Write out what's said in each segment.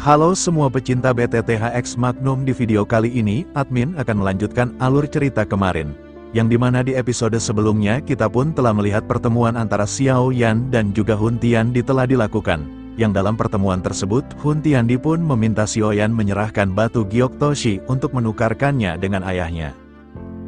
Halo semua pecinta BTTHX Magnum, di video kali ini, admin akan melanjutkan alur cerita kemarin. Yang dimana di episode sebelumnya kita pun telah melihat pertemuan antara Xiao Yan dan juga Hun Tiandi telah dilakukan. Yang dalam pertemuan tersebut, Hun Tiandi pun meminta Xiao Yan menyerahkan batu Giok Toshi untuk menukarkannya dengan ayahnya.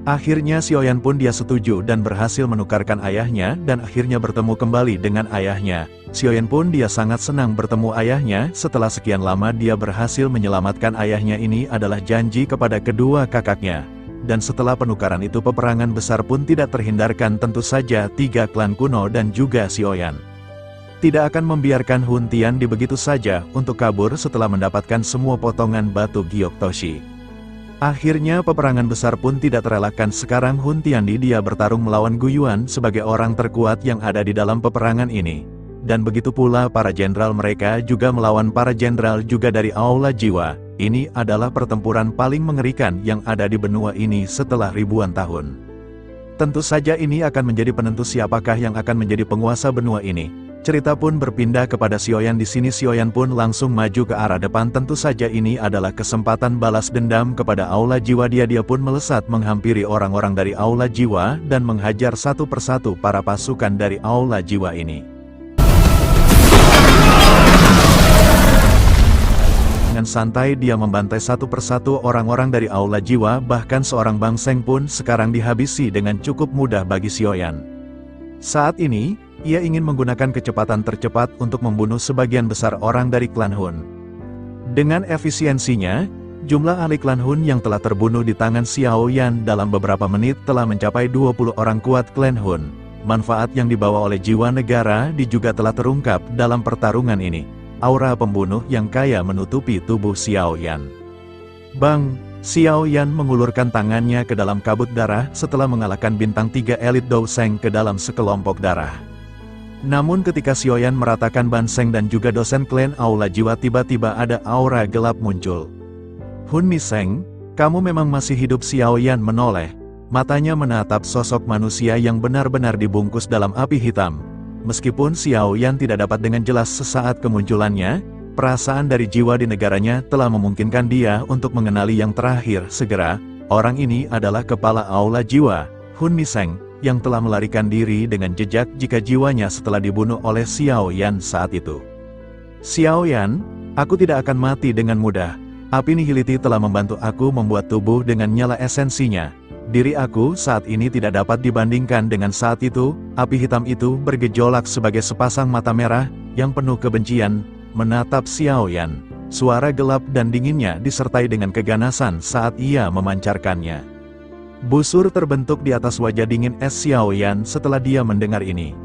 Akhirnya Xiao Yan pun dia setuju dan berhasil menukarkan ayahnya dan akhirnya bertemu kembali dengan ayahnya. Xiao Yan pun dia sangat senang bertemu ayahnya. Setelah sekian lama dia berhasil menyelamatkan ayahnya, ini adalah janji kepada kedua kakaknya. Dan setelah penukaran itu peperangan besar pun tidak terhindarkan, tentu saja tiga klan kuno dan juga Xiao Yan tidak akan membiarkan Hun Tiandi begitu saja untuk kabur setelah mendapatkan semua potongan batu Giok Toshi. Akhirnya peperangan besar pun tidak terelakkan. Sekarang Hun Tiandi dia bertarung melawan Gu Yuan sebagai orang terkuat yang ada di dalam peperangan ini. Dan begitu pula para jenderal mereka juga melawan para jenderal juga dari Aula Jiwa. Ini adalah pertempuran paling mengerikan yang ada di benua ini setelah ribuan tahun. Tentu saja ini akan menjadi penentu siapakah yang akan menjadi penguasa benua ini. Cerita pun berpindah kepada Xiao Yan. Di sini Xiao Yan pun langsung maju ke arah depan. Tentu saja ini adalah kesempatan balas dendam kepada Aula Jiwa. Dia pun melesat menghampiri orang-orang dari Aula Jiwa dan menghajar satu persatu para pasukan dari Aula Jiwa ini. Dengan santai dia membantai satu persatu orang-orang dari Aula Jiwa, bahkan seorang Bang Seng pun sekarang dihabisi dengan cukup mudah bagi Xiao Yan. Saat ini, ia ingin menggunakan kecepatan tercepat untuk membunuh sebagian besar orang dari klan Hun. Dengan efisiensinya, jumlah ahli klan Hun yang telah terbunuh di tangan Xiao Yan dalam beberapa menit telah mencapai 20 orang kuat klan Hun. Manfaat yang dibawa oleh jiwa negara juga telah terungkap dalam pertarungan ini. Aura pembunuh yang kaya menutupi tubuh Xiao Yan. Bang! Xiao Yan mengulurkan tangannya ke dalam kabut darah setelah mengalahkan bintang 3 elit Dou Seng ke dalam sekelompok darah. Namun ketika Xiao Yan meratakan Ban Seng dan juga dosen klan Aula Jiwa, tiba-tiba ada aura gelap muncul. Hun Mi Seng, kamu memang masih hidup? Xiao Yan menoleh. Matanya menatap sosok manusia yang benar-benar dibungkus dalam api hitam. Meskipun Xiao Yan tidak dapat dengan jelas sesaat kemunculannya, perasaan dari jiwa di negaranya telah memungkinkan dia untuk mengenali yang terakhir. Segera, orang ini adalah kepala Aula Jiwa, Hun Mi Seng, yang telah melarikan diri dengan jejak jika jiwanya setelah dibunuh oleh Xiao Yan saat itu. Xiao Yan, aku tidak akan mati dengan mudah. Api nihiliti telah membantu aku membuat tubuh dengan nyala esensinya. Diri aku saat ini tidak dapat dibandingkan dengan saat itu. Api hitam itu bergejolak sebagai sepasang mata merah yang penuh kebencian menatap Xiao Yan. Suara gelap dan dinginnya disertai dengan keganasan saat ia memancarkannya. Busur terbentuk di atas wajah dingin Xiao Yan setelah dia mendengar ini.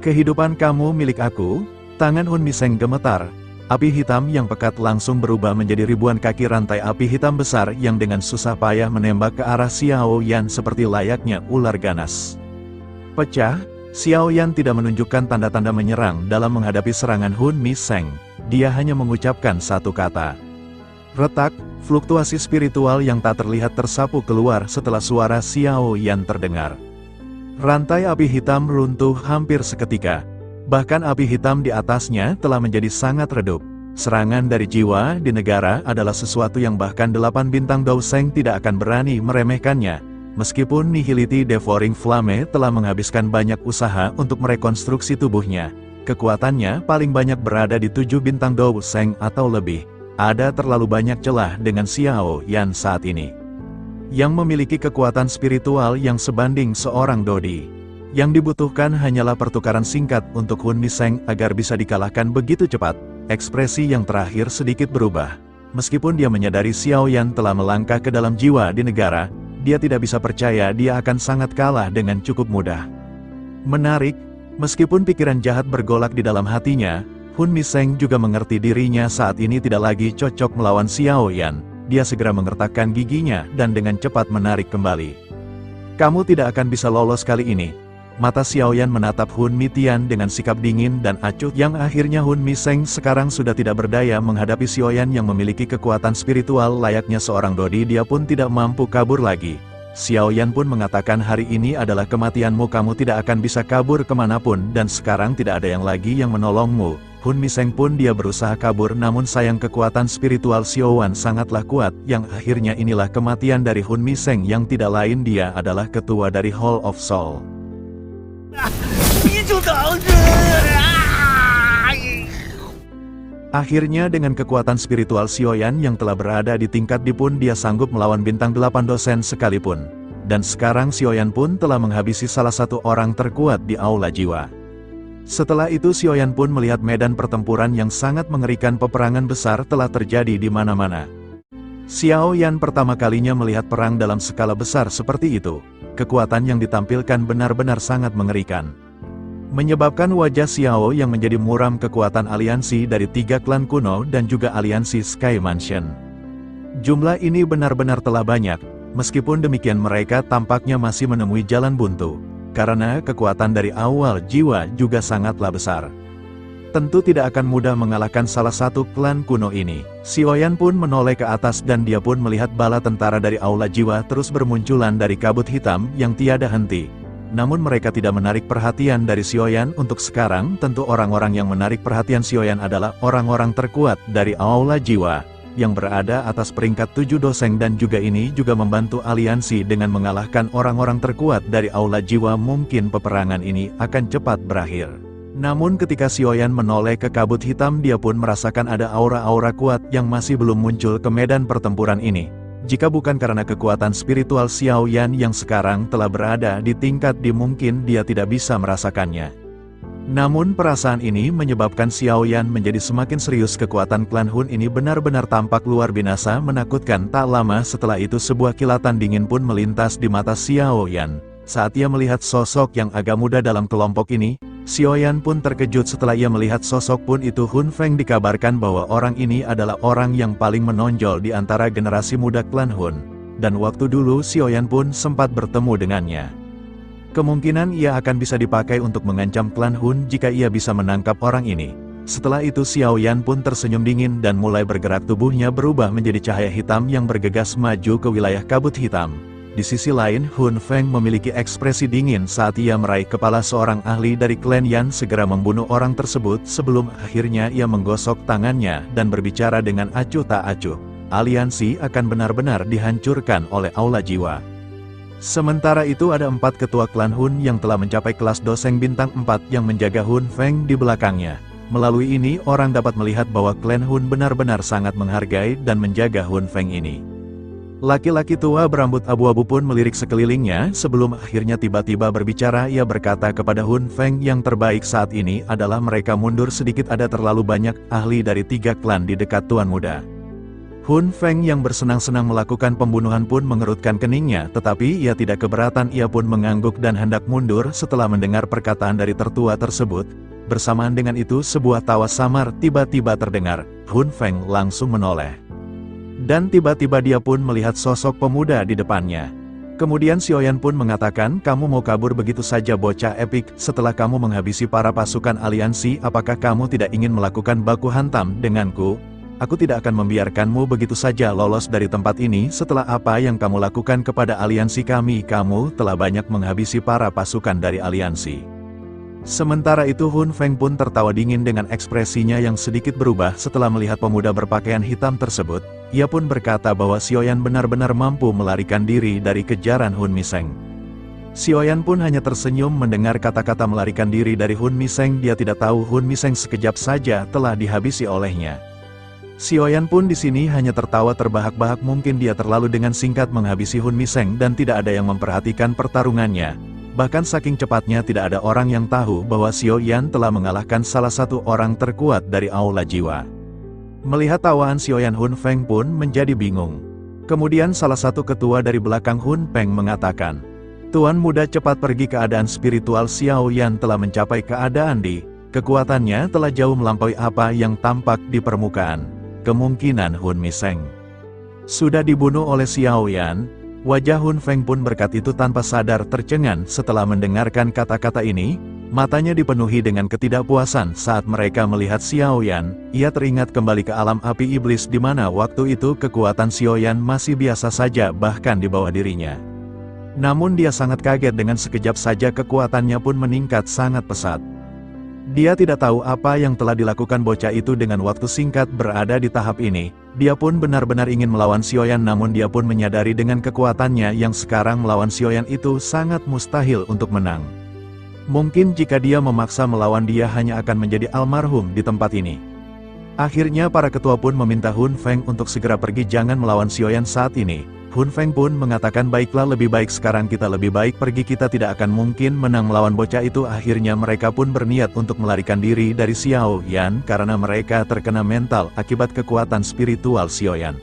Kehidupan kamu milik aku. Tangan Hun Mi Seng gemetar. Api hitam yang pekat langsung berubah menjadi ribuan kaki rantai api hitam besar yang dengan susah payah menembak ke arah Xiao Yan seperti layaknya ular ganas. Pecah. Xiao Yan tidak menunjukkan tanda-tanda menyerang dalam menghadapi serangan Hun Mi Seng. Dia hanya mengucapkan satu kata. Retak. Fluktuasi spiritual yang tak terlihat tersapu keluar setelah suara Xiao Yan terdengar. Rantai api hitam runtuh hampir seketika. Bahkan api hitam di atasnya telah menjadi sangat redup. Serangan dari jiwa di negara adalah sesuatu yang bahkan 8 bintang Dou Seng tidak akan berani meremehkannya. Meskipun Nihility Devouring Flame telah menghabiskan banyak usaha untuk merekonstruksi tubuhnya, kekuatannya paling banyak berada di 7 bintang Dou Seng atau lebih. Ada terlalu banyak celah dengan Xiao Yan saat ini, yang memiliki kekuatan spiritual yang sebanding seorang Dodi. Yang dibutuhkan hanyalah pertukaran singkat untuk Hun Mi Seng agar bisa dikalahkan begitu cepat. Ekspresi yang terakhir sedikit berubah. Meskipun dia menyadari Xiao Yan telah melangkah ke dalam jiwa di negara, dia tidak bisa percaya dia akan sangat kalah dengan cukup mudah. Menarik, meskipun pikiran jahat bergolak di dalam hatinya, Hun Mi Seng juga mengerti dirinya saat ini tidak lagi cocok melawan Xiao Yan. Dia segera mengertakkan giginya dan dengan cepat menarik kembali. Kamu tidak akan bisa lolos kali ini. Mata Xiao Yan menatap Hun Mi Tian dengan sikap dingin dan acuh yang akhirnya Hun Mi Seng sekarang sudah tidak berdaya menghadapi Xiao Yan yang memiliki kekuatan spiritual layaknya seorang Dodi. Dia pun tidak mampu kabur lagi. Xiao Yan pun mengatakan, hari ini adalah kematianmu, kamu tidak akan bisa kabur kemanapun dan sekarang tidak ada yang lagi yang menolongmu. Hun Miseng pun dia berusaha kabur, namun sayang kekuatan spiritual Xiaoyan sangatlah kuat, yang akhirnya inilah kematian dari Hun Miseng yang tidak lain dia adalah ketua dari Hall of Soul. Akhirnya dengan kekuatan spiritual Xiaoyan yang telah berada di tingkat D pun dia sanggup melawan bintang 8 dosen sekalipun. Dan sekarang Xiaoyan pun telah menghabisi salah satu orang terkuat di Aula Jiwa. Setelah itu Xiaoyan pun melihat medan pertempuran yang sangat mengerikan, peperangan besar telah terjadi di mana-mana. Xiaoyan pertama kalinya melihat perang dalam skala besar seperti itu. Kekuatan yang ditampilkan benar-benar sangat mengerikan. Menyebabkan wajah Xiao yang menjadi muram kekuatan aliansi dari 3 klan kuno dan juga aliansi Sky Mansion. Jumlah ini benar-benar telah banyak, meskipun demikian mereka tampaknya masih menemui jalan buntu. Karena kekuatan dari awal jiwa juga sangatlah besar. Tentu tidak akan mudah mengalahkan salah satu klan kuno ini. Xiaoyan pun menoleh ke atas dan dia pun melihat bala tentara dari aula jiwa terus bermunculan dari kabut hitam yang tiada henti. Namun mereka tidak menarik perhatian dari Xiaoyan untuk sekarang. Tentu orang-orang yang menarik perhatian Xiaoyan adalah orang-orang terkuat dari aula jiwa yang berada atas peringkat 7 doseng, dan juga ini juga membantu aliansi dengan mengalahkan orang-orang terkuat dari aula jiwa. Mungkin peperangan ini akan cepat berakhir. Namun ketika Xiaoyan menoleh ke kabut hitam, dia pun merasakan ada aura-aura kuat yang masih belum muncul ke medan pertempuran ini. Jika bukan karena kekuatan spiritual Xiaoyan yang sekarang telah berada di tingkat D, mungkin dia tidak bisa merasakannya. Namun perasaan ini menyebabkan Xiaoyan menjadi semakin serius. Kekuatan klan Hun ini benar-benar tampak luar biasa menakutkan. Tak lama setelah itu sebuah kilatan dingin pun melintas di mata Xiaoyan. Saat ia melihat sosok yang agak muda dalam kelompok ini, Xiaoyan pun terkejut setelah ia melihat sosok pun itu. Hun Feng dikabarkan bahwa orang ini adalah orang yang paling menonjol di antara generasi muda klan Hun. Dan waktu dulu Xiaoyan pun sempat bertemu dengannya. Kemungkinan ia akan bisa dipakai untuk mengancam klan Hun jika ia bisa menangkap orang ini. Setelah itu Xiaoyan pun tersenyum dingin dan mulai bergerak, tubuhnya berubah menjadi cahaya hitam yang bergegas maju ke wilayah kabut hitam. Di sisi lain, Hun Feng memiliki ekspresi dingin saat ia meraih kepala seorang ahli dari klan Yan segera membunuh orang tersebut sebelum akhirnya ia menggosok tangannya dan berbicara dengan acuh tak acuh. Aliansi akan benar-benar dihancurkan oleh aula jiwa. Sementara itu ada 4 ketua klan Hun yang telah mencapai kelas doseng bintang 4 yang menjaga Hun Feng di belakangnya. Melalui ini orang dapat melihat bahwa klan Hun benar-benar sangat menghargai dan menjaga Hun Feng ini. Laki-laki tua berambut abu-abu pun melirik sekelilingnya sebelum akhirnya tiba-tiba berbicara. Ia berkata kepada Hun Feng, yang terbaik saat ini adalah mereka mundur sedikit, ada terlalu banyak ahli dari 3 klan di dekat Tuan Muda. Hun Feng yang bersenang-senang melakukan pembunuhan pun mengerutkan keningnya, tetapi ia tidak keberatan. Ia pun mengangguk dan hendak mundur setelah mendengar perkataan dari tertua tersebut. Bersamaan dengan itu sebuah tawa samar tiba-tiba terdengar. Hun Feng langsung menoleh. Dan tiba-tiba dia pun melihat sosok pemuda di depannya. Kemudian Xiaoyan pun mengatakan, kamu mau kabur begitu saja bocah epik? Setelah kamu menghabisi para pasukan aliansi, apakah kamu tidak ingin melakukan baku hantam denganku? Aku tidak akan membiarkanmu begitu saja lolos dari tempat ini. Setelah apa yang kamu lakukan kepada aliansi kami, kamu telah banyak menghabisi para pasukan dari aliansi. Sementara itu Hun Feng pun tertawa dingin dengan ekspresinya yang sedikit berubah setelah melihat pemuda berpakaian hitam tersebut. Ia pun berkata bahwa Xiaoyan benar-benar mampu melarikan diri dari kejaran Hun Miseng. Xiaoyan pun hanya tersenyum mendengar kata-kata melarikan diri dari Hun Miseng. Dia tidak tahu Hun Miseng sekejap saja telah dihabisi olehnya. Xiaoyan pun di sini hanya tertawa terbahak-bahak. Mungkin dia terlalu dengan singkat menghabisi Hun Miseng dan tidak ada yang memperhatikan pertarungannya. Bahkan saking cepatnya tidak ada orang yang tahu bahwa Xiaoyan telah mengalahkan salah satu orang terkuat dari aula jiwa. Melihat tawaan Xiaoyan, Hun Feng pun menjadi bingung. Kemudian salah satu ketua dari belakang Hun Feng mengatakan, Tuan Muda cepat pergi, keadaan spiritual Xiaoyan telah mencapai keadaan D. Kekuatannya telah jauh melampaui apa yang tampak di permukaan. Kemungkinan Hun Miseng sudah dibunuh oleh Xiaoyan. Wajah Hun Feng pun berkat itu tanpa sadar tercengang setelah mendengarkan kata-kata ini. Matanya dipenuhi dengan ketidakpuasan saat mereka melihat Xiaoyan. Ia teringat kembali ke alam api iblis di mana waktu itu kekuatan Xiaoyan masih biasa saja bahkan di bawah dirinya. Namun dia sangat kaget dengan sekejap saja kekuatannya pun meningkat sangat pesat. Dia tidak tahu apa yang telah dilakukan bocah itu dengan waktu singkat berada di tahap ini. Dia pun benar-benar ingin melawan Xiaoyan, namun dia pun menyadari dengan kekuatannya yang sekarang melawan Xiaoyan itu sangat mustahil untuk menang. Mungkin jika dia memaksa melawan dia hanya akan menjadi almarhum di tempat ini. Akhirnya para ketua pun meminta Hun Feng untuk segera pergi, jangan melawan Xiaoyan saat ini. Hun Feng pun mengatakan baiklah, lebih baik sekarang kita lebih baik pergi, kita tidak akan mungkin menang melawan bocah itu. Akhirnya mereka pun berniat untuk melarikan diri dari Xiaoyan karena mereka terkena mental akibat kekuatan spiritual Xiaoyan.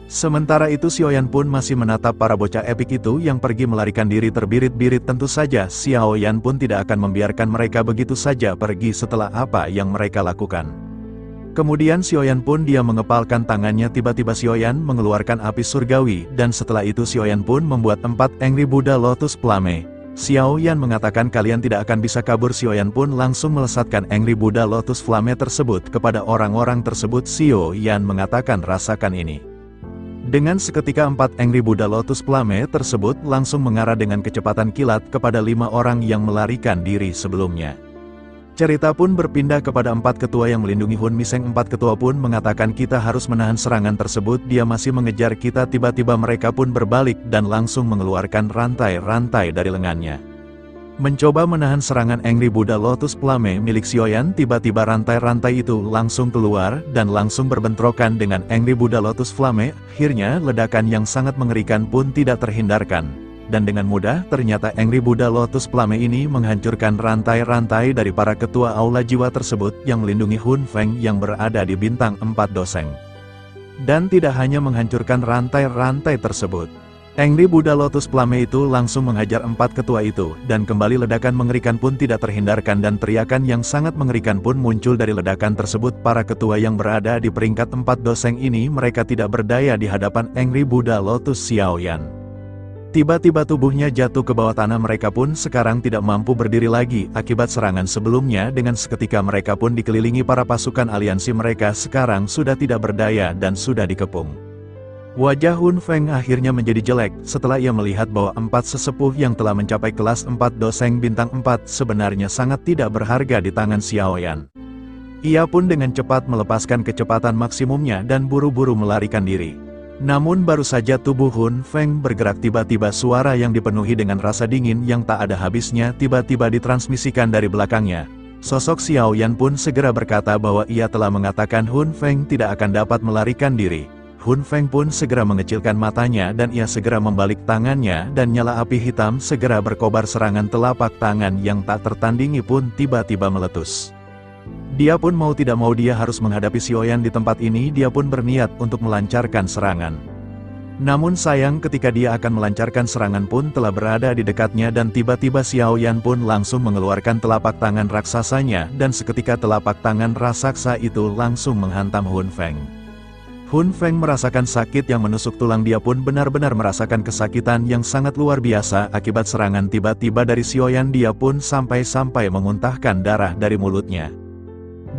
Sementara itu Xiaoyan pun masih menatap para bocah epik itu yang pergi melarikan diri terbirit-birit. Tentu saja Xiaoyan pun tidak akan membiarkan mereka begitu saja pergi setelah apa yang mereka lakukan. Kemudian Xiaoyan pun dia mengepalkan tangannya, tiba-tiba Xiaoyan mengeluarkan api surgawi, dan setelah itu Xiaoyan pun membuat 4 Angry Buddha Lotus Flame. Xiaoyan mengatakan kalian tidak akan bisa kabur. Xiaoyan pun langsung melesatkan Angry Buddha Lotus Flame tersebut kepada orang-orang tersebut. Xiaoyan mengatakan rasakan ini. Dengan seketika 4 Angry Buddha Lotus Flame tersebut langsung mengarah dengan kecepatan kilat kepada 5 orang yang melarikan diri sebelumnya. Cerita pun berpindah kepada 4 ketua yang melindungi Hun Miseng. 4 ketua pun mengatakan kita harus menahan serangan tersebut, dia masih mengejar kita. Tiba-tiba mereka pun berbalik dan langsung mengeluarkan rantai-rantai dari lengannya. Mencoba menahan serangan Angry Buddha Lotus Flame milik Xiaoyan, tiba-tiba rantai-rantai itu langsung keluar dan langsung berbentrokan dengan Angry Buddha Lotus Flame. Akhirnya ledakan yang sangat mengerikan pun tidak terhindarkan. Dan dengan mudah ternyata Angry Buddha Lotus Flame ini menghancurkan rantai-rantai dari para ketua aula jiwa tersebut yang melindungi Hun Feng yang berada di bintang 4 doseng. Dan tidak hanya menghancurkan rantai-rantai tersebut, Angry Buddha Lotus Flame itu langsung menghajar 4 ketua itu, dan kembali ledakan mengerikan pun tidak terhindarkan dan teriakan yang sangat mengerikan pun muncul dari ledakan tersebut. Para ketua yang berada di peringkat 4 doseng ini mereka tidak berdaya di hadapan Angry Buddha Lotus Xiaoyan. Tiba-tiba tubuhnya jatuh ke bawah tanah, mereka pun sekarang tidak mampu berdiri lagi akibat serangan sebelumnya. Dengan seketika mereka pun dikelilingi para pasukan aliansi, mereka sekarang sudah tidak berdaya dan sudah dikepung. Wajah Hun Feng akhirnya menjadi jelek setelah ia melihat bahwa 4 sesepuh yang telah mencapai kelas 4 doseng bintang 4 sebenarnya sangat tidak berharga di tangan Xiaoyan. Ia pun dengan cepat melepaskan kecepatan maksimumnya dan buru-buru melarikan diri. Namun baru saja tubuh Hun Feng bergerak, tiba-tiba suara yang dipenuhi dengan rasa dingin yang tak ada habisnya tiba-tiba ditransmisikan dari belakangnya. Sosok Xiaoyan pun segera berkata bahwa ia telah mengatakan Hun Feng tidak akan dapat melarikan diri. Hun Feng pun segera mengecilkan matanya dan ia segera membalik tangannya dan nyala api hitam segera berkobar. Serangan telapak tangan yang tak tertandingi pun tiba-tiba meletus. Dia pun mau tidak mau dia harus menghadapi Xiaoyan di tempat ini. Dia pun berniat untuk melancarkan serangan. Namun sayang ketika dia akan melancarkan serangan pun telah berada di dekatnya dan tiba-tiba Xiaoyan pun langsung mengeluarkan telapak tangan raksasanya dan seketika telapak tangan raksasa itu langsung menghantam Hun Feng. Hun Feng merasakan sakit yang menusuk tulang, dia pun benar-benar merasakan kesakitan yang sangat luar biasa akibat serangan tiba-tiba dari Xiaoyan. Dia pun sampai-sampai memuntahkan darah dari mulutnya.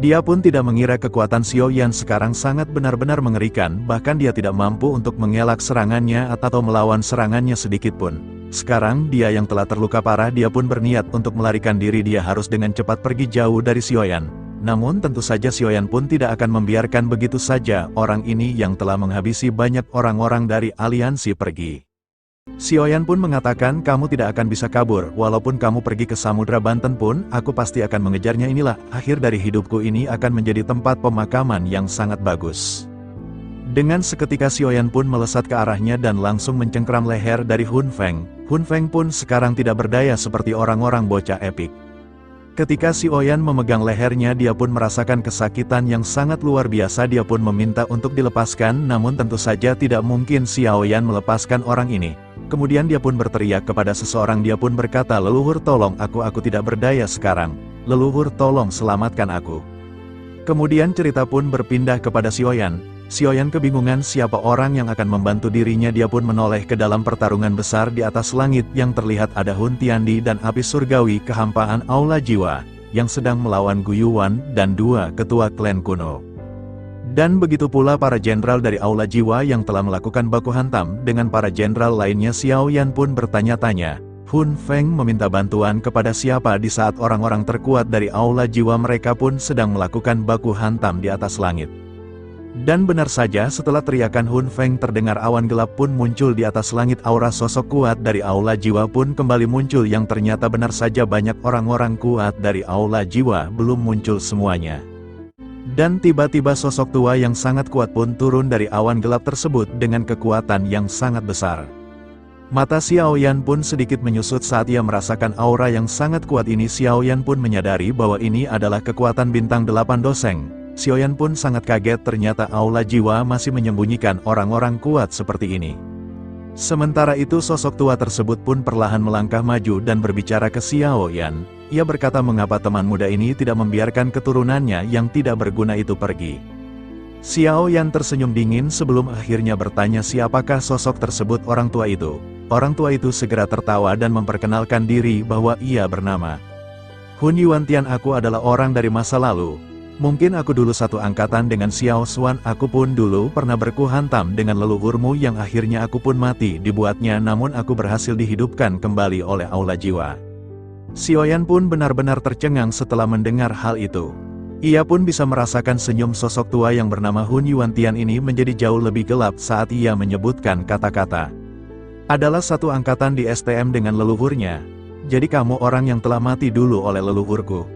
Dia pun tidak mengira kekuatan Xiaoyan sekarang sangat benar-benar mengerikan, bahkan dia tidak mampu untuk mengelak serangannya atau melawan serangannya sedikit pun. Sekarang dia yang telah terluka parah, dia pun berniat untuk melarikan diri. Dia harus dengan cepat pergi jauh dari Xiaoyan. Namun tentu saja Xiaoyan pun tidak akan membiarkan begitu saja orang ini yang telah menghabisi banyak orang-orang dari aliansi pergi. Xiaoyan pun mengatakan kamu tidak akan bisa kabur, walaupun kamu pergi ke Samudra Banten pun, aku pasti akan mengejarnya. Inilah, akhir dari hidupku ini akan menjadi tempat pemakaman yang sangat bagus. Dengan seketika Xiaoyan pun melesat ke arahnya dan langsung mencengkram leher dari Hun Feng. Hun Feng pun sekarang tidak berdaya seperti orang-orang bocah epik. Ketika Xiaoyan memegang lehernya, dia pun merasakan kesakitan yang sangat luar biasa. Dia pun meminta untuk dilepaskan, namun tentu saja tidak mungkin Xiaoyan melepaskan orang ini. Kemudian dia pun berteriak kepada seseorang, dia pun berkata, leluhur tolong aku tidak berdaya sekarang. Leluhur tolong selamatkan aku. Kemudian cerita pun berpindah kepada Xiaoyan. Xiaoyan kebingungan siapa orang yang akan membantu dirinya. Dia pun menoleh ke dalam pertarungan besar di atas langit yang terlihat ada Hun Tiandi dan api surgawi kehampaan aula jiwa yang sedang melawan Gu Yuan dan 2 ketua klan kuno. Dan begitu pula para jenderal dari aula jiwa yang telah melakukan baku hantam dengan para jenderal lainnya. Xiaoyan pun bertanya-tanya, Hun Feng meminta bantuan kepada siapa di saat orang-orang terkuat dari aula jiwa mereka pun sedang melakukan baku hantam di atas langit. Dan benar saja setelah teriakan Hun Feng terdengar, awan gelap pun muncul di atas langit. Aura sosok kuat dari aula jiwa pun kembali muncul, yang ternyata benar saja banyak orang-orang kuat dari aula jiwa belum muncul semuanya. Dan tiba-tiba sosok tua yang sangat kuat pun turun dari awan gelap tersebut dengan kekuatan yang sangat besar. Mata Xiaoyan pun sedikit menyusut saat ia merasakan aura yang sangat kuat ini. Xiaoyan pun menyadari bahwa ini adalah kekuatan bintang 8 doseng. Xiaoyan pun sangat kaget, ternyata aula jiwa masih menyembunyikan orang-orang kuat seperti ini. Sementara itu sosok tua tersebut pun perlahan melangkah maju dan berbicara ke Xiaoyan. Ia berkata, mengapa teman muda ini tidak membiarkan keturunannya yang tidak berguna itu pergi? Xiaoyan tersenyum dingin sebelum akhirnya bertanya, siapakah sosok tersebut, orang tua itu? Orang tua itu segera tertawa dan memperkenalkan diri bahwa ia bernama Hun Yuantian. Aku adalah orang dari masa lalu. Mungkin aku dulu satu angkatan dengan Xiao Xuan. Aku pun dulu pernah berku hantam dengan leluhurmu yang akhirnya aku pun mati dibuatnya, namun aku berhasil dihidupkan kembali oleh aula jiwa. Xiaoyan pun benar-benar tercengang setelah mendengar hal itu. Ia pun bisa merasakan senyum sosok tua yang bernama Hun Yuantian ini menjadi jauh lebih gelap saat ia menyebutkan kata-kata. Adalah satu angkatan di STM dengan leluhurnya. Jadi kamu orang yang telah mati dulu oleh leluhurku.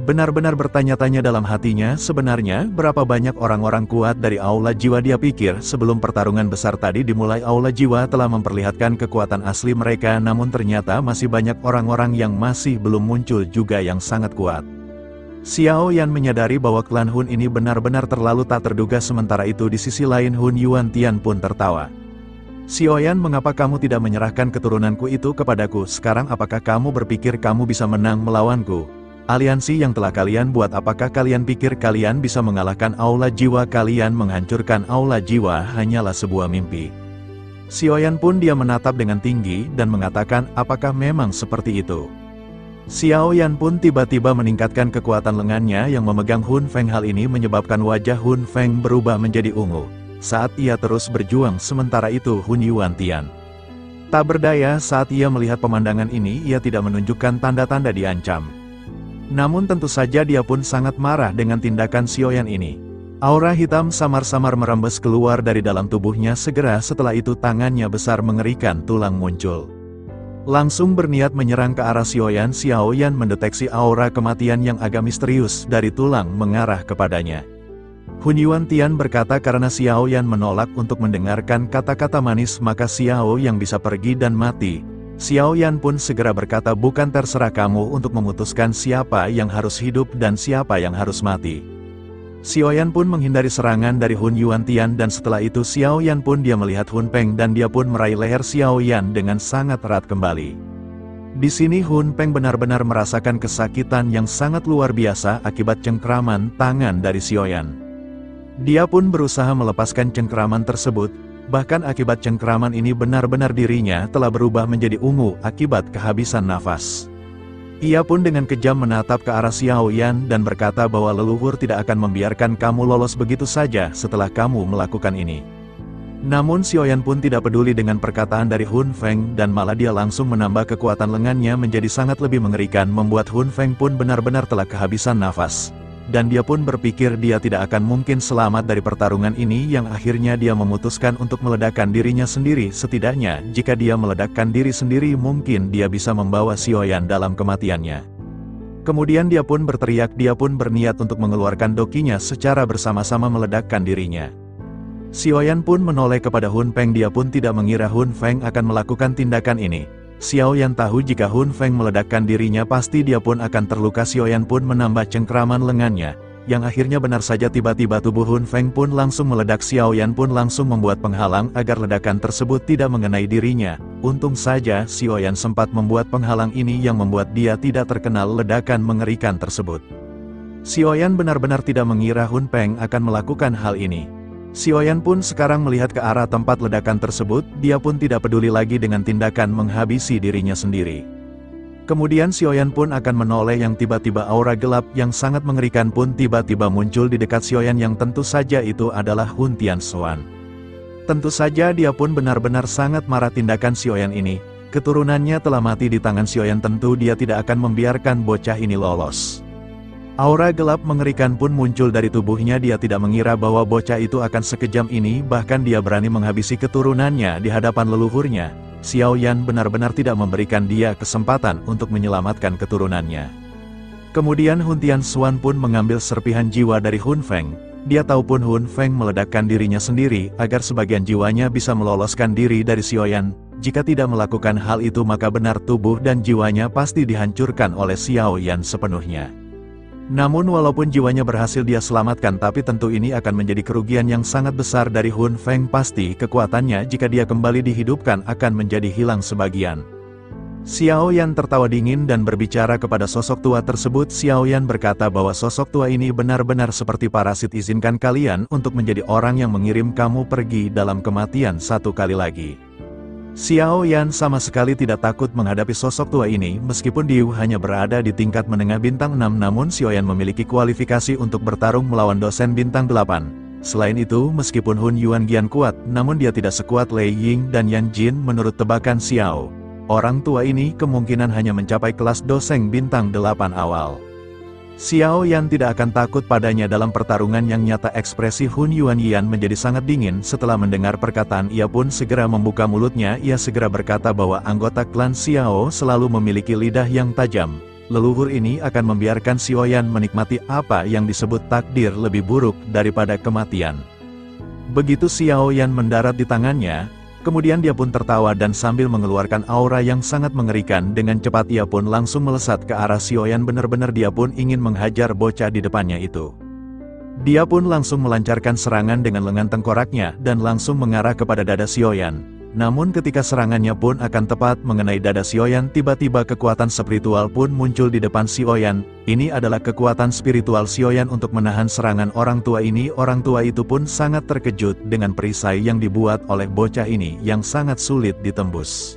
Benar-benar bertanya-tanya dalam hatinya, sebenarnya berapa banyak orang-orang kuat dari aula jiwa. Dia pikir sebelum pertarungan besar tadi dimulai, aula jiwa telah memperlihatkan kekuatan asli mereka, namun ternyata masih banyak orang-orang yang masih belum muncul juga yang sangat kuat. Xiaoyan menyadari bahwa klan Hun ini benar-benar terlalu tak terduga. Sementara itu di sisi lain Hun Yuantian pun tertawa. Xiaoyan, mengapa kamu tidak menyerahkan keturunanku itu kepadaku? Sekarang apakah kamu berpikir kamu bisa menang melawanku? Aliansi yang telah kalian buat, apakah kalian pikir kalian bisa mengalahkan aula jiwa? Kalian menghancurkan aula jiwa hanyalah sebuah mimpi. Xiaoyan pun dia menatap dengan tinggi dan mengatakan, apakah memang seperti itu? Xiaoyan pun tiba-tiba meningkatkan kekuatan lengannya yang memegang Hun Feng. Hal ini menyebabkan wajah Hun Feng berubah menjadi ungu saat ia terus berjuang. Sementara itu Hun Yuantian tak berdaya saat ia melihat pemandangan ini. Ia tidak menunjukkan tanda-tanda diancam. Namun tentu saja dia pun sangat marah dengan tindakan Xiaoyan ini. Aura hitam samar-samar merembes keluar dari dalam tubuhnya. Segera setelah itu tangannya besar mengerikan tulang muncul. Langsung berniat menyerang ke arah Xiaoyan. Xiaoyan mendeteksi aura kematian yang agak misterius dari tulang mengarah kepadanya. Hun Yuantian berkata karena Xiaoyan menolak untuk mendengarkan kata-kata manis, maka Xiao yang bisa pergi dan mati. Xiaoyan pun segera berkata, bukan terserah kamu untuk memutuskan siapa yang harus hidup dan siapa yang harus mati. Xiaoyan pun menghindari serangan dari Hun Yuantian dan setelah itu Xiaoyan pun dia melihat Hun Peng dan dia pun meraih leher Xiaoyan dengan sangat erat kembali. Di sini Hun Peng benar-benar merasakan kesakitan yang sangat luar biasa akibat cengkraman tangan dari Xiaoyan. Dia pun berusaha melepaskan cengkraman tersebut, bahkan akibat cengkraman ini benar-benar dirinya telah berubah menjadi ungu akibat kehabisan nafas. Ia pun dengan kejam menatap ke arah Xiaoyan dan berkata bahwa leluhur tidak akan membiarkan kamu lolos begitu saja setelah kamu melakukan ini. Namun Xiaoyan pun tidak peduli dengan perkataan dari Hun Feng dan malah dia langsung menambah kekuatan lengannya menjadi sangat lebih mengerikan, membuat Hun Feng pun benar-benar telah kehabisan nafas. Dan dia pun berpikir dia tidak akan mungkin selamat dari pertarungan ini, yang akhirnya dia memutuskan untuk meledakkan dirinya sendiri. Setidaknya, jika dia meledakkan diri sendiri mungkin dia bisa membawa Xiaoyan dalam kematiannya. Kemudian dia pun berteriak, dia pun berniat untuk mengeluarkan dokinya secara bersama-sama meledakkan dirinya. Xiaoyan pun menoleh kepada Hun Peng, dia pun tidak mengira Hun Feng akan melakukan tindakan ini. Xiaoyan tahu jika Hun Feng meledakkan dirinya pasti dia pun akan terluka. Xiaoyan pun menambah cengkraman lengannya, yang akhirnya benar saja tiba-tiba tubuh Hun Feng pun langsung meledak. Xiaoyan pun langsung membuat penghalang agar ledakan tersebut tidak mengenai dirinya. Untung saja Xiaoyan sempat membuat penghalang ini yang membuat dia tidak terkenal ledakan mengerikan tersebut. Xiaoyan benar-benar tidak mengira Hun Peng akan melakukan hal ini. Xiaoyan pun sekarang melihat ke arah tempat ledakan tersebut, dia pun tidak peduli lagi dengan tindakan menghabisi dirinya sendiri. Kemudian Xiaoyan pun akan menoleh yang tiba-tiba aura gelap yang sangat mengerikan pun tiba-tiba muncul di dekat Xiaoyan, yang tentu saja itu adalah Hun Tianxuan. Tentu saja dia pun benar-benar sangat marah tindakan Xiaoyan ini. Keturunannya telah mati di tangan Xiaoyan, tentu dia tidak akan membiarkan bocah ini lolos. Aura gelap mengerikan pun muncul dari tubuhnya. Dia tidak mengira bahwa bocah itu akan sekejam ini, bahkan dia berani menghabisi keturunannya di hadapan leluhurnya. Xiaoyan benar-benar tidak memberikan dia kesempatan untuk menyelamatkan keturunannya. Kemudian Hun Tianxuan pun mengambil serpihan jiwa dari Hun Feng. Dia tahu pun Hun Feng meledakkan dirinya sendiri, agar sebagian jiwanya bisa meloloskan diri dari Xiaoyan. Jika tidak melakukan hal itu maka benar tubuh dan jiwanya pasti dihancurkan oleh Xiaoyan sepenuhnya. Namun walaupun jiwanya berhasil dia selamatkan, tapi tentu ini akan menjadi kerugian yang sangat besar dari Hun Feng. Pasti kekuatannya jika dia kembali dihidupkan akan menjadi hilang sebagian. Xiaoyan tertawa dingin dan berbicara kepada sosok tua tersebut. Xiaoyan berkata bahwa sosok tua ini benar-benar seperti parasit. Izinkan kalian untuk menjadi orang yang mengirim kamu pergi dalam kematian satu kali lagi. Xiaoyan sama sekali tidak takut menghadapi sosok tua ini. Meskipun dia hanya berada di tingkat menengah bintang 6, namun Xiaoyan memiliki kualifikasi untuk bertarung melawan dosen bintang 8. Selain itu, meskipun Hun Yuan Gian kuat, namun dia tidak sekuat Lei Ying dan Yan Jin menurut tebakan Xiao. Orang tua ini kemungkinan hanya mencapai kelas dosen bintang 8 awal. Xiaoyan tidak akan takut padanya dalam pertarungan yang nyata. Ekspresi Hun Yuan menjadi sangat dingin. Setelah mendengar perkataan ia pun segera membuka mulutnya. Ia segera berkata bahwa anggota klan Xiao selalu memiliki lidah yang tajam. Leluhur ini akan membiarkan Xiaoyan menikmati apa yang disebut takdir lebih buruk daripada kematian. Begitu Xiaoyan mendarat di tangannya, kemudian dia pun tertawa dan sambil mengeluarkan aura yang sangat mengerikan. Dengan cepat ia pun langsung melesat ke arah Xiaoyan. Benar-benar dia pun ingin menghajar bocah di depannya itu. Dia pun langsung melancarkan serangan dengan lengan tengkoraknya dan langsung mengarah kepada dada Xiaoyan. Namun ketika serangannya pun akan tepat mengenai dada Xiaoyan, tiba-tiba kekuatan spiritual pun muncul di depan Xiaoyan. Ini adalah kekuatan spiritual Xiaoyan untuk menahan serangan orang tua ini. Orang tua itu pun sangat terkejut dengan perisai yang dibuat oleh bocah ini yang sangat sulit ditembus.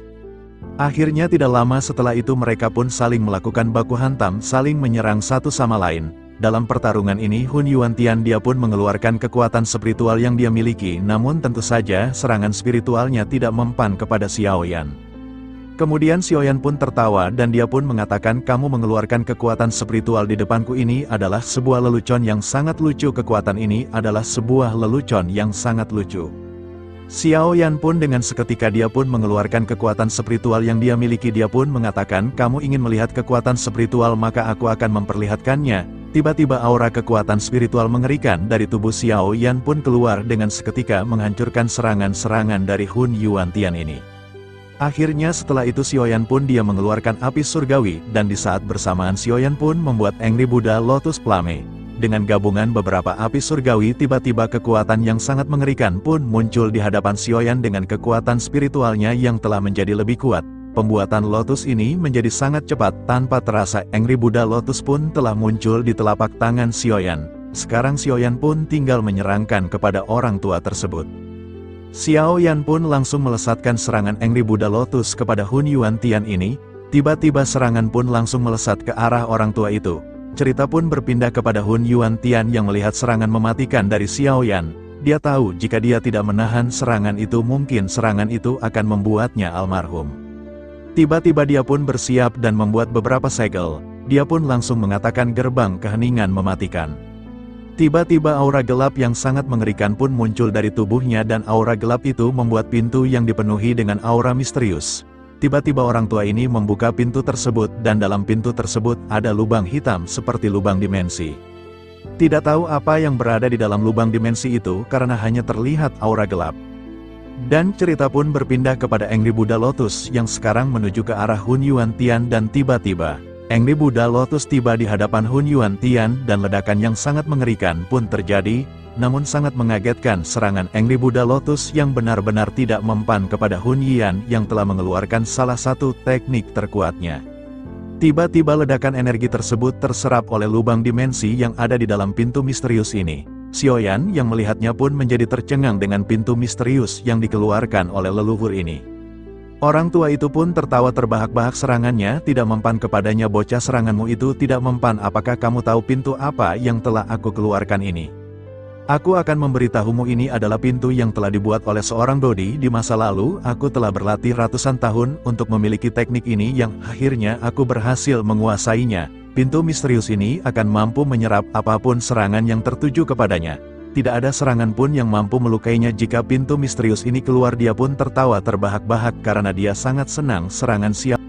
Akhirnya tidak lama setelah itu mereka pun saling melakukan baku hantam, saling menyerang satu sama lain. Dalam pertarungan ini Hun Yuantian dia pun mengeluarkan kekuatan spiritual yang dia miliki, namun tentu saja serangan spiritualnya tidak mempan kepada Xiaoyan. Kemudian Xiaoyan pun tertawa dan dia pun mengatakan, kamu mengeluarkan kekuatan spiritual di depanku, ini adalah sebuah lelucon yang sangat lucu. Kekuatan ini adalah sebuah lelucon yang sangat lucu. Xiaoyan pun dengan seketika dia pun mengeluarkan kekuatan spiritual yang dia miliki. Dia pun mengatakan, kamu ingin melihat kekuatan spiritual, maka aku akan memperlihatkannya. Tiba-tiba aura kekuatan spiritual mengerikan dari tubuh Xiaoyan pun keluar dengan seketika menghancurkan serangan-serangan dari Hun Yuantian ini. Akhirnya setelah itu Xiaoyan pun dia mengeluarkan api surgawi, dan di saat bersamaan Xiaoyan pun membuat Angry Buddha Lotus Flame. Dengan gabungan beberapa api surgawi, tiba-tiba kekuatan yang sangat mengerikan pun muncul di hadapan Xiaoyan dengan kekuatan spiritualnya yang telah menjadi lebih kuat. Pembuatan lotus ini menjadi sangat cepat. Tanpa terasa Angry Buddha Lotus pun telah muncul di telapak tangan Xiaoyan. Sekarang Xiaoyan pun tinggal menyerangkan kepada orang tua tersebut. Xiaoyan pun langsung melesatkan serangan Angry Buddha Lotus kepada Hun Yuantian ini. Tiba-tiba serangan pun langsung melesat ke arah orang tua itu. Cerita pun berpindah kepada Hun Yuantian yang melihat serangan mematikan dari Xiaoyan. Dia tahu jika dia tidak menahan serangan itu, mungkin serangan itu akan membuatnya almarhum. Tiba-tiba dia pun bersiap dan membuat beberapa segel. Dia pun langsung mengatakan gerbang keheningan mematikan. Tiba-tiba aura gelap yang sangat mengerikan pun muncul dari tubuhnya, dan aura gelap itu membuat pintu yang dipenuhi dengan aura misterius. Tiba-tiba orang tua ini membuka pintu tersebut, dan dalam pintu tersebut ada lubang hitam seperti lubang dimensi. Tidak tahu apa yang berada di dalam lubang dimensi itu karena hanya terlihat aura gelap. Dan cerita pun berpindah kepada Angry Buddha Lotus yang sekarang menuju ke arah Hun Yuantian, dan tiba-tiba Angry Buddha Lotus tiba di hadapan Hun Yuantian dan ledakan yang sangat mengerikan pun terjadi. Namun sangat mengagetkan, serangan Angry Buddha Lotus yang benar-benar tidak mempan kepada Hun Yan yang telah mengeluarkan salah satu teknik terkuatnya. Tiba-tiba ledakan energi tersebut terserap oleh lubang dimensi yang ada di dalam pintu misterius ini. Xiaoyan yang melihatnya pun menjadi tercengang dengan pintu misterius yang dikeluarkan oleh leluhur ini. Orang tua itu pun tertawa terbahak-bahak, serangannya tidak mempan kepadanya. Bocah, seranganmu itu tidak mempan. Apakah kamu tahu pintu apa yang telah aku keluarkan ini? Aku akan memberitahumu, ini adalah pintu yang telah dibuat oleh seorang Dodi di masa lalu. Aku telah berlatih ratusan tahun untuk memiliki teknik ini yang akhirnya aku berhasil menguasainya. Pintu misterius ini akan mampu menyerap apapun serangan yang tertuju kepadanya. Tidak ada serangan pun yang mampu melukainya. Jika pintu misterius ini keluar, dia pun tertawa terbahak-bahak karena dia sangat senang serangan siap.